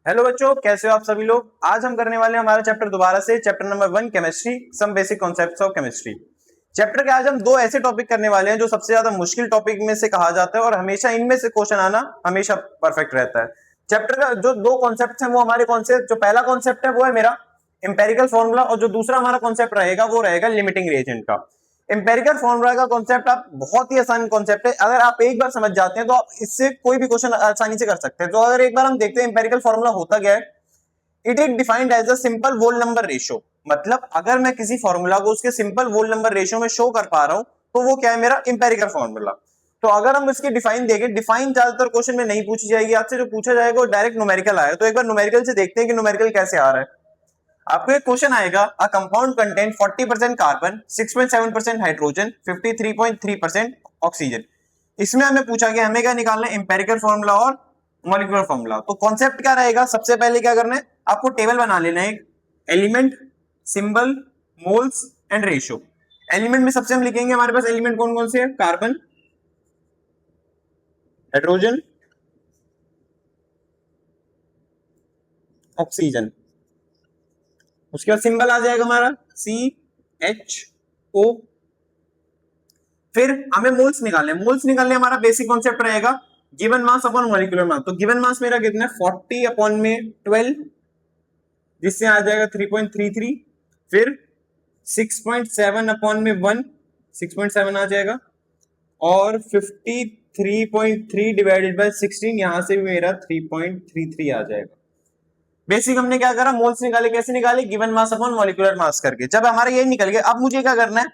Hello बच्चों, कैसे हो आप सभी लोग। आज हम करने वाले हैं हमारा चैप्टर दोबारा से, chapter number 1 chemistry, some basic concepts of chemistry. Chapter के आज हम दो ऐसे टॉपिक करने वाले हैं जो सबसे ज्यादा मुश्किल टॉपिक में से कहा जाता है और हमेशा इनमें से क्वेश्चन आना हमेशा परफेक्ट रहता है। चैप्टर का जो दो कॉन्सेप्ट हैं वो हमारे कॉन्सेप्ट, जो पहला कॉन्सेप्ट है वो है मेरा इंपेरिकल फॉर्मूला और जो दूसरा हमारा कॉन्सेप्ट रहेगा वो रहेगा लिमिटिंग रिएजेंट का। इंपेरिकल फॉर्मूला का कॉन्सेप्ट आप बहुत ही आसान कॉन्सेप्ट है, अगर आप एक बार समझ जाते हैं तो आप इससे कोई भी क्वेश्चन आसानी से कर सकते हैं। तो अगर एक बार हम देखते हैं इंपेरिकल फॉर्मूला होता क्या है। It is defined as a simple whole number ratio. मतलब अगर मैं किसी फॉर्मूला को उसके सिंपल वोल नंबर रेशियो में शो कर पा रहा हूं तो वो क्या है, मेरा इंपेरिकल फॉर्मूला। तो अगर हम इसकी डिफाइन देखें, डिफाइन ज्यादातर क्वेश्चन में नहीं पूछी जाएगी आपसे, जो पूछा जाएगा वो डायरेक्ट न्यूमेरिकल आएगा। तो एक बार न्यूमेरिकल से देखते हैं कि न्यूमेरिकल कैसे आ रहा है। आपको एक क्वेश्चन आएगा, a compound content 40% carbon, 6.7% hydrogen, 53.3% oxygen. इसमें हमें पूछा गया हमें क्या निकालना है, इंपेरिकल फॉर्मूला और मॉलिक्यूलर फॉर्मूला। तो कॉन्सेप्ट क्या रहेगा, सबसे पहले क्या करना है, आपको टेबल बना लेना है, element, symbol, moles and ratio. Element में सबसे हम लिखेंगे, हमारे पास एलिमेंट कौन कौन से हैं, कार्बन, हाइड्रोजन, ऑक्सीजन। उसके बाद सिंबल आ जाएगा हमारा CHO। फिर हमें मोल्स निकालने, मोल्स निकालने हमारा बेसिक कॉन्सेप्ट रहेगा given mass upon molecular mass. तो गिवन मास मेरा कितना है, 40 अपॉन में 12, जिससे आ जाएगा 3.33। फिर 6.7 अपॉन में 1, 6.7 आ जाएगा। और 53.3 डिवाइडेड बाय 16, यहां से भी मेरा 3.33 आ जाएगा। बेसिक हमने क्या करा, मोल्स निकाले। कैसे निकाले, given mass upon molecular mass करके। जब हमारा ये निकल गया, अब मुझे क्या करना है,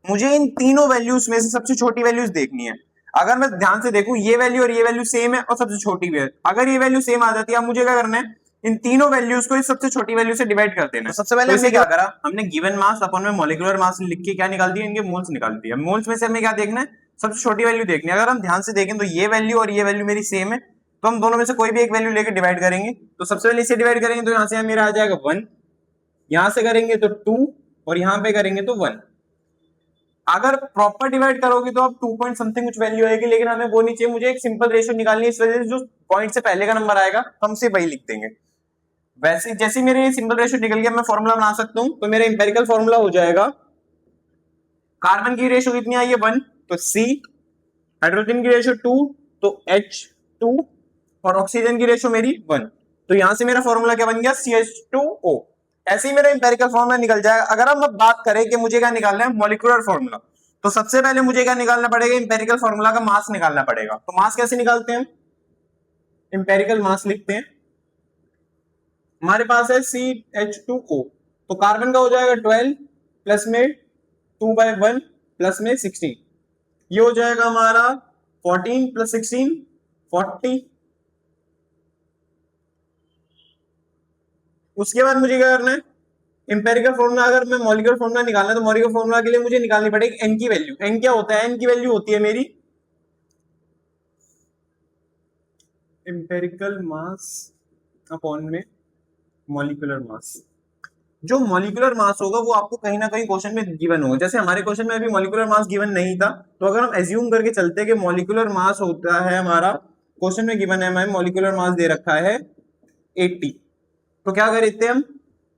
मुझे इन तीनों वैल्यूज में से सबसे छोटी वैल्यूज देखनी है। अगर मैं ध्यान से देखूं, ये वैल्यू और ये वैल्यू सेम है और सबसे छोटी भी है। अगर ये वैल्यू सेम आ जाती है, अब मुझे क्या करना है, इन तीनों वैल्यूज को इस सबसे छोटी वैल्यू से डिवाइड कर देना। तो सबसे पहले हमने क्या करा, हमने गिवन मास अपॉन में मॉलिक्यूलर मास लिख के क्या निकाल दिया, इनके मोल्स निकाल दिया। मोल्स में से हमें क्या देखना है, सबसे छोटी वैल्यू देखनी है। अगर हम ध्यान से देखें तो ये वैल्यू और ये वैल्यू मेरी सेम है, तो हम दोनों में से कोई भी एक वैल्यू लेकर डिवाइड करेंगे। तो सबसे पहले इसे डिवाइड करेंगे, तो यहां से मेरा आ जाएगा 1, यहां से करेंगे तो 2 और यहां पे करेंगे तो 1। अगर प्रॉपर डिवाइड करोगे तो आप 2 पॉइंट समथिंग कुछ वैल्यू आएगी, लेकिन हमें वो नहीं चाहिए, मुझे एक सिंपल रेशियो निकालनी है। इस वजह से जो पॉइंट से पहले का नंबर आएगा हम सिर्फ वही लिख देंगे। वैसे जैसे मेरे सिंपल रेशियो निकल गया, मैं फॉर्मूला बना सकता हूं। तो मेरा इंपेरिकल फॉर्मूला हो जाएगा, कार्बन की रेशियो कितनी आई है 1, तो C। हाइड्रोजन की रेशियो 2, तो H2। और ऑक्सीजन की रेशियो मेरी 1। तो यहां से मेरा फॉर्मूला क्या बन गया, CH2O। ऐसे ही मेरा इंपेरिकल फॉर्मूला निकल जाएगा। अगर हम अब बात करें कि मुझे क्या निकालना है, मॉलिक्यूलर फॉर्मूला, तो सबसे पहले मुझे क्या निकालना पड़ेगा, इंपेरिकल फॉर्मूला का मास निकालना पड़ेगा। तो मास कैसे निकालते हैं, इंपेरिकल मास लिखते हैं। हमारे पास है CH2O, तो कार्बन का हो जाएगा 12 प्लस में 2/1 प्लस में 16, ये हो जाएगा हमारा 14 प्लस 16 40। उसके बाद मुझे क्या करना है, इंपेरिकल फॉर्मूला, अगर मैं मॉलिक्यूलर फॉर्मूला निकालना है तो मॉलिक्यूलर फॉर्मूला के लिए मुझे निकालनी पड़ेगी एन की वैल्यू। एन क्या होता है, एन की वैल्यू होती है मेरी इंपेरिकल मास अपॉन में मॉलिक्यूलर मास। जो मॉलिक्यूलर मास होगा वो आपको कहीं ना कहीं क्वेश्चन में गिवन होगा। जैसे हमारे क्वेश्चन में अभी मॉलिक्यूलर मास गिवन नहीं था, तो अगर हम एज्यूम करके चलते हैं कि मॉलिक्यूलर मास होता है हमारा, क्वेश्चन में गिवन है हमें मॉलिक्यूलर मास दे रखा है 80, तो क्या करते हैं हम,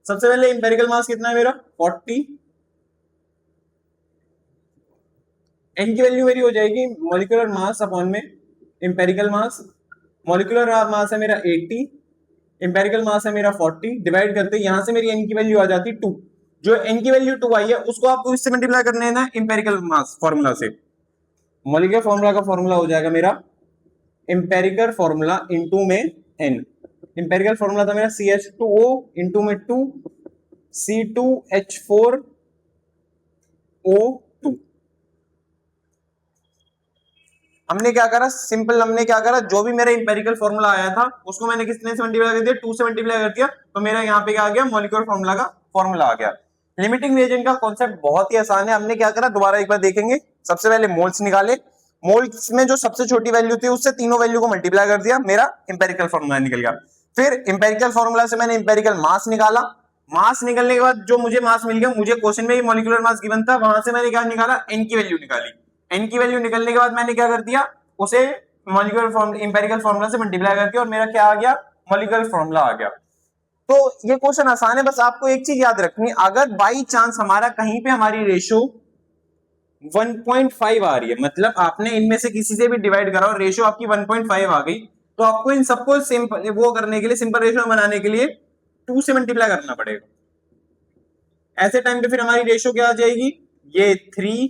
सबसे पहले इंपेरिकल मास कितना है मेरा 40, एन की वैल्यू मेरी हो जाएगी मॉलिक्यूलर मास अपॉन में इंपेरिकल मास। मॉलिक्यूलर मास है मेरा 80, इंपेरिकल मास है मेरा 40, डिवाइड करते यहां से मेरी एन की वैल्यू आ जाती 2। जो एन की वैल्यू 2 आई है उसको आपको इससे मल्टीप्लाई करना है ना इंपेरिकल मास फॉर्मूला से। मॉलिक्यूलर फॉर्मूला का फॉर्मूला हो जाएगा मेरा इंपेरिकल फॉर्मूला इनटू में एन। इंपेरिकल फॉर्मूला था मेरा CH2O इनटू में 2 C2H4O2। हमने क्या करा, सिंपल हमने क्या करा, जो भी मेरा इंपेरिकल फॉर्मूला आया था उसको मैंने कितने से मल्टीप्लाई कर दिया, 2 से मल्टीप्लाई कर दिया। तो मेरा यहाँ पे क्या आ गया, मॉलिक्यूलर फॉर्मूला का फॉर्मूला आ गया। लिमिटिंग रिएजेंट का कॉन्सेप्ट बहुत ही आसान है। हमने क्या करा, दोबारा एक बार देखेंगे। सबसे पहले मोल्स निकाले, मोल्स में जो सबसे छोटी वैल्यू थी उससे तीनों वैल्यू को मल्टीप्लाई कर दिया, मेरा इंपेरिकल फॉर्मूला निकल गया। फिर इंपेरिकल फॉर्मूला से मैंने इंपेरिकल मास निकाला। मास निकलने के बाद जो मुझे मास मिल गया, मुझे क्वेश्चन में ही मॉलिक्यूलर मास गिवन था, वहां से मैंने क्या निकाला, एन की वैल्यू निकाली। एन की वैल्यू निकलने के बाद मैंने क्या कर दिया, उसे मॉलिक्यूलर इंपेरिकल फॉर्मूला से मल्टीप्लाई करके, और मेरा क्या आ गया मॉलिक्यूलर फॉर्मूला आ गया। तो ये क्वेश्चन आसान है, बस आपको एक चीज याद रखनी, अगर बाई चांस हमारा कहीं पे हमारी रेशो 1.5 आ रही है, मतलब आपने इनमें से किसी से भी डिवाइड करा और रेशियो आपकी 1.5 आ गई, तो आपको इन सबको सिंपल वो करने के लिए, सिंपल रेशियो बनाने के लिए 2 से मल्टीप्लाई करना पड़ेगा। ऐसे टाइम पे फिर हमारी रेशियो क्या आ जाएगी, ये 3,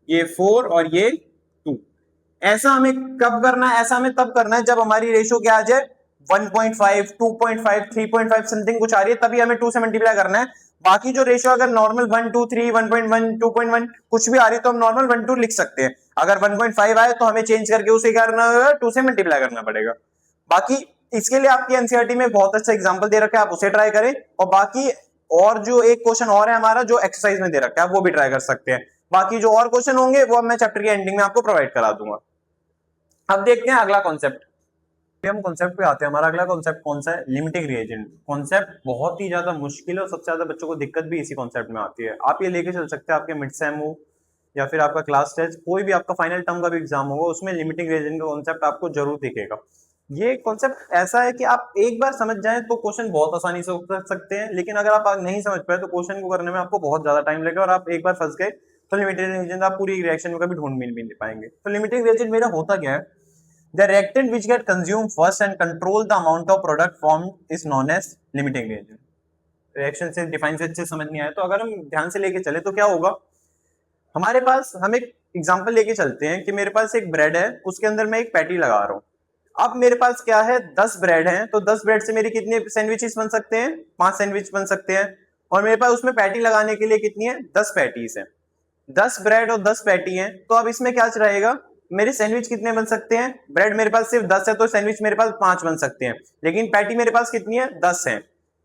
ये 4 और ये 2। ऐसा हमें कब करना है, ऐसा हमें तब करना है जब हमारी रेशियो क्या आ जाए 1.5, 2.5, 3.5 समथिंग कुछ आ रही है, तभी हमें 2 से मल्टीप्लाई करना है। बाकी जो रेशियो अगर नॉर्मल 1, 2, 3, 1.1, 2.1 कुछ भी आ रही है तो हम नॉर्मल 1, 2 लिख सकते हैं। अगर 1.5 आए तो हमें चेंज करके उसे क्या करना होगा, 2 से मल्टीप्लाई करना पड़ेगा। बाकी इसके लिए आपकी एनसीईआरटी में बहुत अच्छा एग्जांपल दे रखा है, आप उसे ट्राई करें। और बाकी और जो एक क्वेश्चन और है हमारा जो एक्सरसाइज में दे रखा है, वो भी ट्राई कर सकते हैं। बाकी जो और क्वेश्चन होंगे वो मैं चैप्टर के एंडिंग में आपको प्रोवाइड करा दूंगा। अब देखते हैं अगला कॉन्सेप्ट। हम कॉन्सेप्ट पे आते हैं। हमारा अगला कॉन्सेप्ट कौन सा है, लिमिटिंग रिएजेंट। कॉन्सेप्ट बहुत ही ज्यादा मुश्किल है और सबसे ज्यादा बच्चों को दिक्कत भी इसी कॉन्सेप्ट में आती है। आप ये लेके चल सकते हैं, आपके मिड सेम हो या फिर आपका क्लास टेस्ट, कोई भी आपका फाइनल टर्म का भी एग्जाम होगा, उसमें लिमिटिंग रिएजेंट का कॉन्सेप्ट आपको जरूर दिखेगा। ये कॉन्सेप्ट ऐसा है कि आप एक बार समझ जाएं तो क्वेश्चन बहुत आसानी से कर सकते हैं, लेकिन अगर आप नहीं समझ पाए तो क्वेश्चन को करने में आपको बहुत ज्यादा टाइम लगेगा और आप एक बार फंस गए तो लिमिटिंग रिएजेंट आप पूरी रिएक्शन में कभी ढूंढ भी नहीं पाएंगे। तो लिमिटिंग रिएजेंट मेरा होता क्या है, the reactant which get consumed first and control the amount of product formed is known as limiting reagent। Reaction से डिफाइन से अच्छे समझ नहीं आया तो अगर हम ध्यान से लेके चले तो क्या होगा, हमारे पास हम एक एग्जांपल लेके चलते हैं कि मेरे पास एक ब्रेड है, उसके अंदर मैं एक पैटी लगा रहा हूं। अब मेरे पास क्या है, 10 ब्रेड हैं, तो 10 ब्रेड से मेरे कितने सैंडविचेस बन सकते हैं, 5 सैंडविच बन सकते हैं। और मेरे पास उसमें पैटी लगाने के लिए कितनी है, 10 पैटीज हैं। 10 ब्रेड और 10 पैटी हैं, तो अब इसमें क्या रहेगा, मेरे सैंडविच कितने बन सकते हैं, ब्रेड मेरे पास सिर्फ 10 है तो सैंडविच मेरे पास 5 बन सकते हैं, लेकिन पैटी मेरे पास कितनी है, 10 है।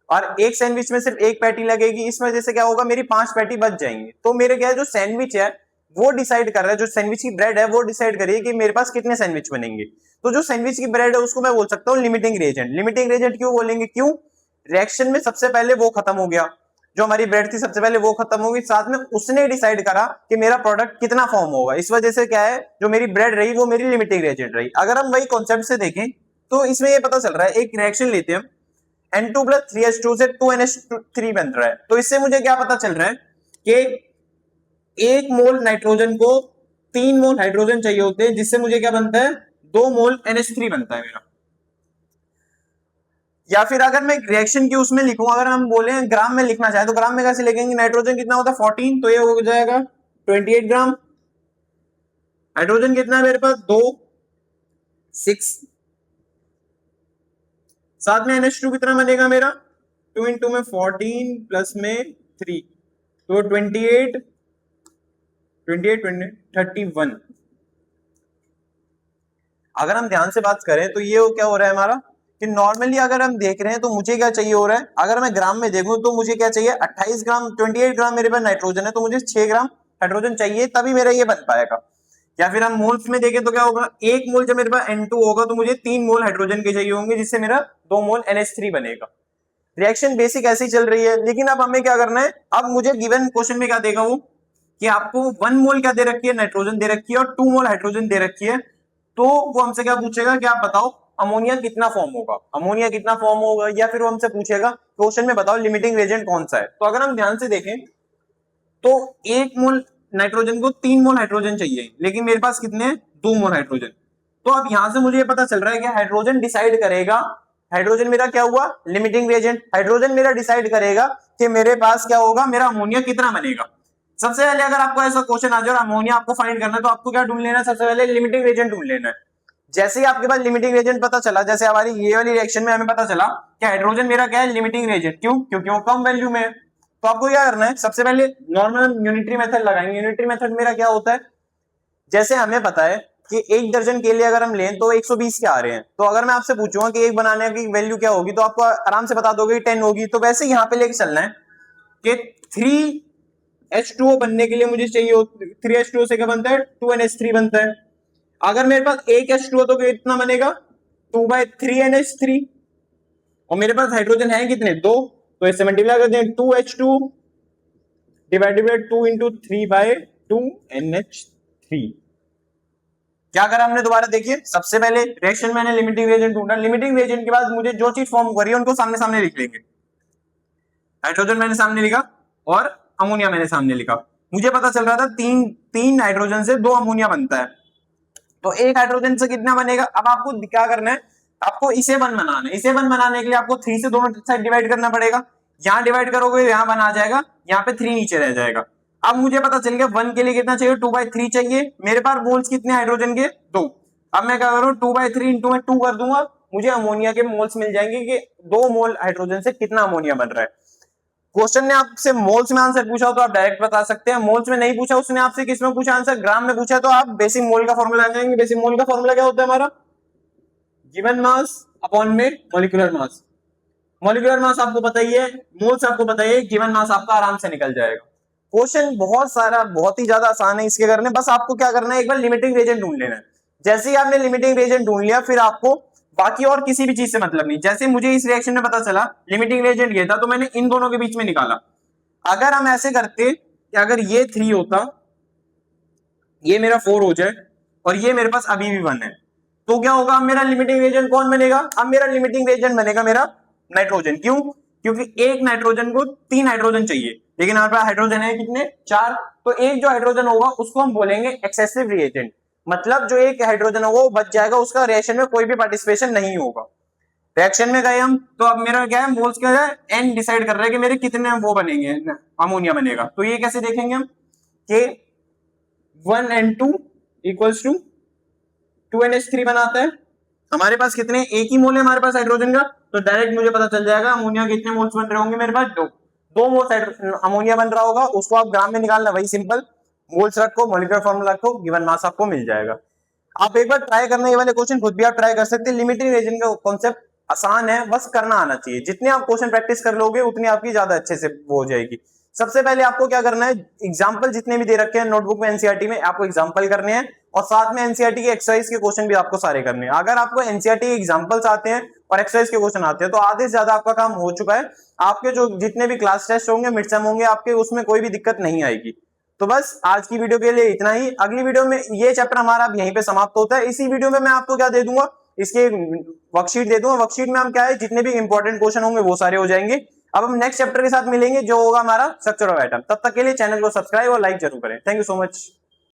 और एक सैंडविच में सिर्फ एक पैटी लगेगी, इस वजह से क्या होगा, मेरी 5 पैटी बच जाएंगी। तो मेरे क्या है, जो सैंडविच है वो डिसाइड कर रहा है, जो सैंडविच की ब्रेड है वो डिसाइड करिए कि मेरे पास कितने सैंडविच बनेंगे। तो जो सैंडविच की ब्रेड है उसको मैं बोल सकता हूँ लिमिटिंग रिएजेंट। लिमिटिंग रिएजेंट क्यों बोलेंगे, क्यों, रिएक्शन में सबसे पहले वो खत्म हो गया, जो हमारी ब्रेड थी सबसे पहले वो खत्म होगी, साथ में उसने डिसाइड करा कि मेरा प्रोडक्ट कितना फॉर्म होगा। इस वजह से क्या है, जो मेरी ब्रेड रही वो मेरी लिमिटिंग रिएजेंट रही। अगर हम वही कॉन्सेप्ट से देखें तो इसमें ये पता चल रहा है, एक रिएक्शन लेते हैं N2 प्लस 3H2 से 2NH3 बन रहा है, तो इससे मुझे क्या पता चल रहा है कि 1 मोल नाइट्रोजन को 3 मोल हाइड्रोजन चाहिए होते हैं, जिससे मुझे क्या बनता है, 2 मोल NH3 बनता है मेरा। या फिर अगर मैं रिएक्शन की उसमें लिखूं, अगर हम बोले ग्राम में लिखना चाहे तो ग्राम में कैसे लिखेंगे, नाइट्रोजन कितना होता है 14, तो ये हो जाएगा 28 ग्राम। हाइड्रोजन कितना है मेरे पास 2, 6, साथ में NH2 कितना बनेगा मेरा, 2 इंटू में 14 प्लस में 3, तो 28, 31। अगर हम ध्यान से बात करें तो ये क्या हो रहा है हमारा, कि नॉर्मली अगर हम देख रहे हैं तो मुझे क्या चाहिए हो रहा है, अगर मैं ग्राम में देखूं तो मुझे क्या चाहिए 28 ग्राम, 28 ग्राम मेरे पास नाइट्रोजन है, तो मुझे 6 ग्राम हाइड्रोजन चाहिए तभी मेरा ये बन पाएगा। या फिर हम मोल्स में देखें तो क्या होगा, 1 मोल जब मेरे पास N2 होगा तो मुझे 3 मोल हाइड्रोजन के चाहिए होंगे, जिससे मेरा 2 मोल NH3 बनेगा। रिएक्शन बेसिक ऐसे ही चल रही है, लेकिन अब हमें क्या करना है, अब मुझे गिवन क्वेश्चन में क्या देगा वो, कि आपको 1 मोल क्या दे रखी है, नाइट्रोजन दे रखी है और 2 मोल हाइड्रोजन दे रखी है। तो वो हमसे क्या पूछेगा कि आप बताओ अमोनिया कितना फॉर्म होगा, अमोनिया कितना फॉर्म होगा, या फिर वो हमसे पूछेगा क्वेश्चन में बताओ लिमिटिंग रिएजेंट कौन सा है। तो अगर हम ध्यान से देखें तो 1 मोल नाइट्रोजन को 3 मोल हाइड्रोजन चाहिए, लेकिन मेरे पास कितने हैं, 2 मोल हाइड्रोजन। तो अब यहां से मुझे पता चल रहा है कि हाइड्रोजन डिसाइड करेगा, हाइड्रोजन मेरा क्या हुआ, लिमिटिंग रिएजेंट, हाइड्रोजन मेरा डिसाइड करेगा कि मेरे पास क्या होगा, मेरा अमोनिया कितना बनेगा। सबसे पहले अगर आपको ऐसा क्वेश्चन आ जाए और अमोनिया आपको फाइंड करना है तो आपको क्या ढूंढ लेना है, सबसे पहले लिमिटिंग रिएजेंट ढूंढ लेना है। जैसे ही आपके पास लिमिटिंग रिएजेंट पता चला, जैसे हमारी ये वाली रिएक्शन में हमें पता चला कि हाइड्रोजन मेरा क्या है, लिमिटिंग रिएजेंट, क्यों, क्योंकि वो कम वैल्यू में है। तो आपको क्या करना है, सबसे पहले नॉर्मल यूनिटरी मेथड लगाएंगे। यूनिटरी मेथड मेरा क्या होता है, जैसे हमें पता है कि 1 दर्जन केले अगर हम लें तो 120 के आ रहे हैं, तो अगर मैं आपसे पूछूंगा कि एक बनाने की वैल्यू क्या होगी तो आपको आराम से बता दोगे 10 होगी। तो वैसे यहाँ पे लेके चलना है कि 3H2O बनने के लिए मुझे चाहिए, 3H2O से क्या बनता है, 2NH3 बनता है। अगर मेरे पास एक H2O तो कितना बनेगा, 2/3NH3, और मेरे पास हाइड्रोजन है कितने, 2, तो इससे मल्टीप्लाई कर दें, 2H2 divided by 2 into 3/2NH3। क्या करा हमने दोबारा देखिए, सबसे पहले रिएक्शन मैंने लिमिटिंग रिएजेंट ढूंढा, लिमिटिंग रिएजेंट के बाद मुझे जो चीज फॉर्म करी है उनको सामने सामने लिख लेंगे। हाइड्रोजन मैंने सामने लिखा और अमोनिया मैंने सामने लिखा। मुझे पता चल रहा था तीन हाइड्रोजन से 2 अमोनिया बनता है, तो एक हाइड्रोजन से कितना बनेगा। अब आपको क्या करना है, आपको इसे 1 बनाना है। इसे 1 बनाने के लिए आपको 3 से दोनों साइड डिवाइड करना पड़ेगा। यहां डिवाइड करोगे यहाँ 1 आ जाएगा, यहाँ पे 3 नीचे रह जाएगा। अब मुझे पता चल गया 1 के लिए कितना चाहिए, 2/3 चाहिए। मेरे पास मोल्स कितने हाइड्रोजन के, 2। अब मैं क्या करूँ, 2/3 इंटू में 2 कर दूंगा, मुझे अमोनिया के मोल्स मिल जाएंगे कि 2 मोल हाइड्रोजन से कितना अमोनिया बन रहा है। क्वेश्चन ने आपसे मोल्स में आंसर पूछा तो आप डायरेक्ट बता सकते हैं, मोल्स में नहीं पूछा, उसने आपसे किस में पूछा आंसर, ग्राम में पूछा, तो आप बेसिक मोल का फॉर्मूला जाएंगे। बेसिक मोल का फॉर्मूला क्या होता है हमारा, गिवन मास अपॉन में मॉलिक्यूलर मास। मॉलिक्यूलर मास आपको पता ही है, मोल्स आपको पता ही है, गिवन मास आपका आराम से निकल जाएगा। क्वेश्चन बहुत सारा, बहुत ही ज्यादा आसान है इसके करने, बस आपको क्या करना है, एक बार लिमिटिंग रिएजेंट ढूंढ लेना है। जैसे ही आपने लिमिटिंग रिएजेंट ढूंढ लिया, फिर आपको बाकी और किसी भी चीज से मतलब नहीं। जैसे मुझे इस रिएक्शन में पता चला लिमिटिंग रिएजेंट ये था, तो मैंने इन दोनों के बीच में निकाला। अगर हम ऐसे करते कि अगर ये 3 होता, ये मेरा 4 हो जाए और ये मेरे पास अभी भी 1 है, तो क्या होगा, अब मेरा लिमिटिंग रिएजेंट कौन बनेगा, अब मेरा लिमिटिंग रिएजेंट बनेगा मेरा नाइट्रोजन। क्यों, क्योंकि एक नाइट्रोजन को 3 हाइड्रोजन चाहिए, लेकिन हमारे पास हाइड्रोजन है कितने, 4। तो एक जो हाइड्रोजन होगा उसको हम बोलेंगे एक्सेसिव रिएजेंट, मतलब जो एक हाइड्रोजन होगा वो बच जाएगा, उसका रिएक्शन में कोई भी पार्टिसिपेशन नहीं होगा। रिएक्शन में गए हम, तो अब मेरा क्या है, मोल्स क्या है, एन डिसाइड कर रहा है कि मेरे कितने वो बनेंगे, अमोनिया बनेगा। तो ये कैसे देखेंगे हम कि 1n2 इक्वल्स टू 2NH3 बनाता है। हमारे पास कितने, एक ही मोल है हमारे पास हाइड्रोजन का, तो डायरेक्ट मुझे पता चल जाएगा अमोनिया कितने मोल्स बन रहे होंगे मेरे पास, 2 मोल्स अमोनिया बन रहा होगा। उसको आप ग्राम में निकालना, वही सिंपल, मोल्स रखो, मॉलिक्यूलर फॉर्मूला रखो, गिवन मास आपको मिल जाएगा। आप एक बार ट्राई करना, ये वाले क्वेश्चन खुद भी आप ट्राई कर सकते हैं। लिमिटिंग रिएजेंट का कॉन्सेप्ट आसान है, बस करना आना चाहिए। जितने आप क्वेश्चन प्रैक्टिस कर लोगे उतनी आपकी ज्यादा अच्छे से वो हो जाएगी। सबसे पहले आपको क्या करना है, एग्जाम्पल जितने भी दे रखे हैं नोटबुक में एनसीईआरटी में, आपको एग्जाम्पल करने हैं और साथ में एनसीईआरटी के एक्सरसाइज के क्वेश्चन भी आपको सारे करने हैं। अगर आपको एनसीईआरटी के एग्जाम्पल्स आते हैं और एक्सरसाइज के क्वेश्चन आते हैं तो आधे से ज्यादा आपका काम हो चुका है। आपके जो जितने भी क्लास टेस्ट होंगे, मिड टर्म होंगे आपके, उसमें कोई भी दिक्कत नहीं आएगी। तो बस आज की वीडियो के लिए इतना ही। अगली वीडियो में ये चैप्टर हमारा यहीं पे समाप्त होता है। इसी वीडियो में मैं आपको क्या दे दूंगा, इसके वर्कशीट दे दूंगा। वर्कशीट में हम क्या है, जितने भी इंपॉर्टेंट क्वेश्चन होंगे वो सारे हो जाएंगे। अब हम नेक्स्ट चैप्टर के साथ मिलेंगे जो होगा हमारा स्ट्रक्चर ऑफ एटम। तब तक के लिए चैनल को सब्सक्राइब और लाइक जरूर करें। Thank you so much.